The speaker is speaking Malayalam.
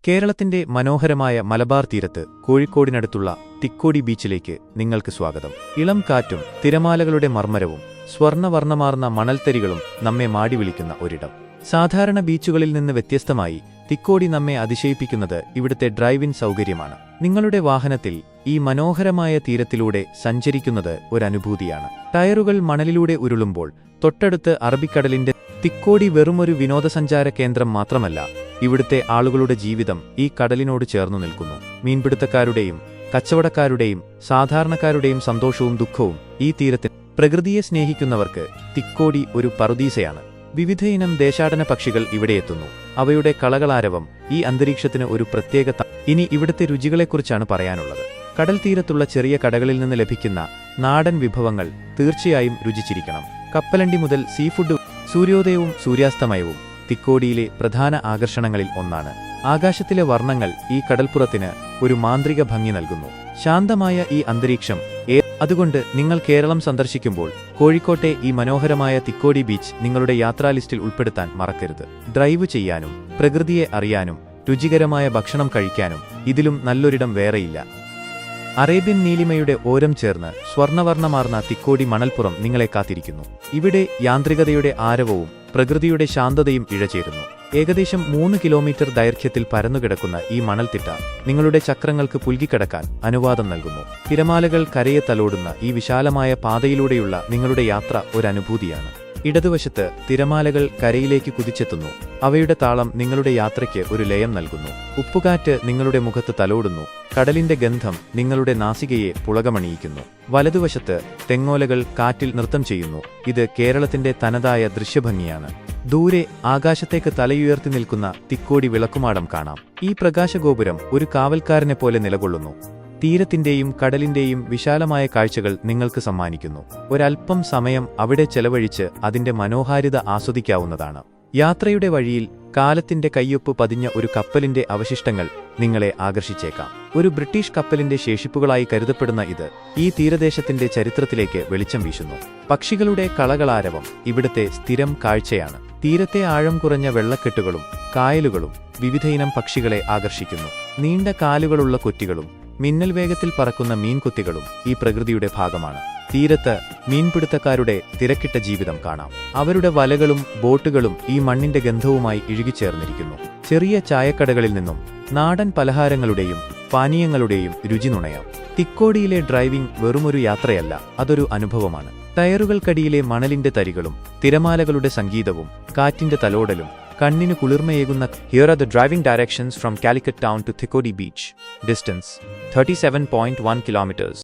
കേരളത്തിന്റെ മനോഹരമായ മലബാർ തീരത്ത് കോഴിക്കോടിനടുത്തുള്ള തിക്കോടി ബീച്ചിലേക്ക് നിങ്ങൾക്ക് സ്വാഗതം. ഇളം കാറ്റും തിരമാലകളുടെ മർമ്മരവും സ്വർണ്ണവർണ്ണമാർന്ന മണൽത്തരികളും നമ്മെ മാടി വിളിക്കുന്ന ഒരിടം. സാധാരണ ബീച്ചുകളിൽ നിന്ന് വ്യത്യസ്തമായി തിക്കോടി നമ്മെ അതിശയിപ്പിക്കുന്നത് ഇവിടുത്തെ ഡ്രൈവ് ഇൻ സൗകര്യമാണ്. നിങ്ങളുടെ വാഹനത്തിൽ ഈ മനോഹരമായ തീരത്തിലൂടെ സഞ്ചരിക്കുന്നത് ഒരനുഭൂതിയാണ്. ടയറുകൾ മണലിലൂടെ ഉരുളുമ്പോൾ തൊട്ടടുത്ത് അറബിക്കടലിന്റെ തിക്കോടി വെറുമൊരു വിനോദസഞ്ചാര കേന്ദ്രം മാത്രമല്ല, ഇവിടുത്തെ ആളുകളുടെ ജീവിതം ഈ കടലിനോട് ചേർന്നു നിൽക്കുന്നു. മീൻപിടുത്തക്കാരുടെയും കച്ചവടക്കാരുടെയും സാധാരണക്കാരുടെയും സന്തോഷവും ദുഃഖവും ഈ തീരത്തിൽ. പ്രകൃതിയെ സ്നേഹിക്കുന്നവർക്ക് തിക്കോടി ഒരു പറുദീസയാണ്. വിവിധയിനം ദേശാടന പക്ഷികൾ ഇവിടെയെത്തുന്നു. അവയുടെ കളകളാരവം ഈ അന്തരീക്ഷത്തിന് ഒരു പ്രത്യേക ഇനി ഇവിടുത്തെ രുചികളെക്കുറിച്ചാണ് പറയാനുള്ളത്. കടൽ തീരത്തുള്ള ചെറിയ കടകളിൽ നിന്ന് ലഭിക്കുന്ന നാടൻ വിഭവങ്ങൾ തീർച്ചയായും രുചിച്ചിരിക്കണം. കപ്പലണ്ടി മുതൽ സീഫുഡ്. സൂര്യോദയവും സൂര്യാസ്തമയവും തിക്കോടിയിലെ പ്രധാന ആകർഷണങ്ങളിൽ ഒന്നാണ്. ആകാശത്തിലെ വർണ്ണങ്ങൾ ഈ കടൽപ്പുറത്തിന് ഒരു മാന്ത്രിക ഭംഗി നൽകുന്നു. ശാന്തമായ ഈ അന്തരീക്ഷം അതുകൊണ്ട് നിങ്ങൾ കേരളം സന്ദർശിക്കുമ്പോൾ കോഴിക്കോട്ടെ ഈ മനോഹരമായ തിക്കോടി ബീച്ച് നിങ്ങളുടെ യാത്രാ ലിസ്റ്റിൽ ഉൾപ്പെടുത്താൻ മറക്കരുത്. ഡ്രൈവ് ചെയ്യാനും പ്രകൃതിയെ അറിയാനും രുചികരമായ ഭക്ഷണം കഴിക്കാനും ഇതിലും നല്ലൊരിടം വേറെയില്ല. അറേബ്യൻ നീലിമയുടെ ഓരം ചേർന്ന് സ്വർണ്ണവർണ്ണമാർന്ന തിക്കോടി മണൽപ്പുറം നിങ്ങളെ കാത്തിരിക്കുന്നു. ഇവിടെ യാന്ത്രികതയുടെ ആരവവും പ്രകൃതിയുടെ ശാന്തതയും ഇഴചേരുന്നു. ഏകദേശം 3 കിലോമീറ്റർ ദൈർഘ്യത്തിൽ പരന്നുകിടക്കുന്ന ഈ മണൽത്തിട്ട നിങ്ങളുടെ ചക്രങ്ങൾക്ക് പുൽകിക്കിടക്കാൻ അനുവാദം നൽകുന്നു. തിരമാലകൾ കരയെ തലോടുന്ന ഈ വിശാലമായ പാതയിലൂടെയുള്ള നിങ്ങളുടെ യാത്ര ഒരനുഭൂതിയാണ്. ഇടതുവശത്ത് തിരമാലകൾ കരയിലേക്ക് കുതിച്ചെത്തുന്നു. അവയുടെ താളം നിങ്ങളുടെ യാത്രയ്ക്ക് ഒരു ലയം നൽകുന്നു. ഉപ്പുകാറ്റ് നിങ്ങളുടെ മുഖത്ത് തലോടുന്നു. കടലിന്റെ ഗന്ധം നിങ്ങളുടെ നാസികയെ പുളകമണിയിക്കുന്നു. വലതുവശത്ത് തെങ്ങോലകൾ കാറ്റിൽ നൃത്തം ചെയ്യുന്നു. ഇത് കേരളത്തിന്റെ തനതായ ദൃശ്യഭംഗിയാണ്. ദൂരെ ആകാശത്തേക്ക് തലയുയർത്തി നിൽക്കുന്ന തിക്കോടി വിളക്കുമാടം കാണാം. ഈ പ്രകാശഗോപുരം ഒരു കാവൽക്കാരനെ പോലെ നിലകൊള്ളുന്നു. തീരത്തിന്റെയും കടലിന്റെയും വിശാലമായ കാഴ്ചകൾ നിങ്ങൾക്ക് സമ്മാനിക്കുന്നു. ഒരൽപ്പം സമയം അവിടെ ചെലവഴിച്ച് അതിന്റെ മനോഹാരിത ആസ്വദിക്കാവുന്നതാണ്. യാത്രയുടെ വഴിയിൽ കാലത്തിന്റെ കയ്യൊപ്പ് പതിഞ്ഞ ഒരു കപ്പലിന്റെ അവശിഷ്ടങ്ങൾ നിങ്ങളെ ആകർഷിച്ചേക്കാം. ഒരു ബ്രിട്ടീഷ് കപ്പലിന്റെ ശേഷിപ്പുകളായി കരുതപ്പെടുന്ന ഇത് ഈ തീരദേശത്തിന്റെ ചരിത്രത്തിലേക്ക് വെളിച്ചം വീശുന്നു. പക്ഷികളുടെ കളകളാരവം ഇവിടുത്തെ സ്ഥിരം കാഴ്ചയാണ്. തീരത്തെ ആഴം കുറഞ്ഞ വെള്ളക്കെട്ടുകളും കായലുകളും വിവിധയിനം പക്ഷികളെ ആകർഷിക്കുന്നു. നീണ്ട കാലുകളുള്ള കൊറ്റികളും മിന്നൽ വേഗത്തിൽ പറക്കുന്ന മീൻകുത്തികളും ഈ പ്രകൃതിയുടെ ഭാഗമാണ്. തീരത്ത് മീൻപിടുത്തക്കാരുടെ തിരക്കിട്ട ജീവിതം കാണാം. അവരുടെ വലകളും ബോട്ടുകളും ഈ മണ്ണിന്റെ ഗന്ധവുമായി ഇഴുകിച്ചേർന്നിരിക്കുന്നു. ചെറിയ ചായക്കടകളിൽ നിന്നും നാടൻ പലഹാരങ്ങളുടെയും പാനീയങ്ങളുടെയും രുചി നുണയാം. തിക്കോടിയിലെ ഡ്രൈവിംഗ് വെറുമൊരു യാത്രയല്ല, അതൊരു അനുഭവമാണ്. ടയറുകൾക്കടിയിലെ മണലിന്റെ തരികളും തിരമാലകളുടെ സംഗീതവും കാറ്റിന്റെ തലോടലും കണ്ണിന് കുളിർമയേകുന്ന. Here are the driving directions from Calicut town to Thikodi beach. Distance 37.1 kilometers.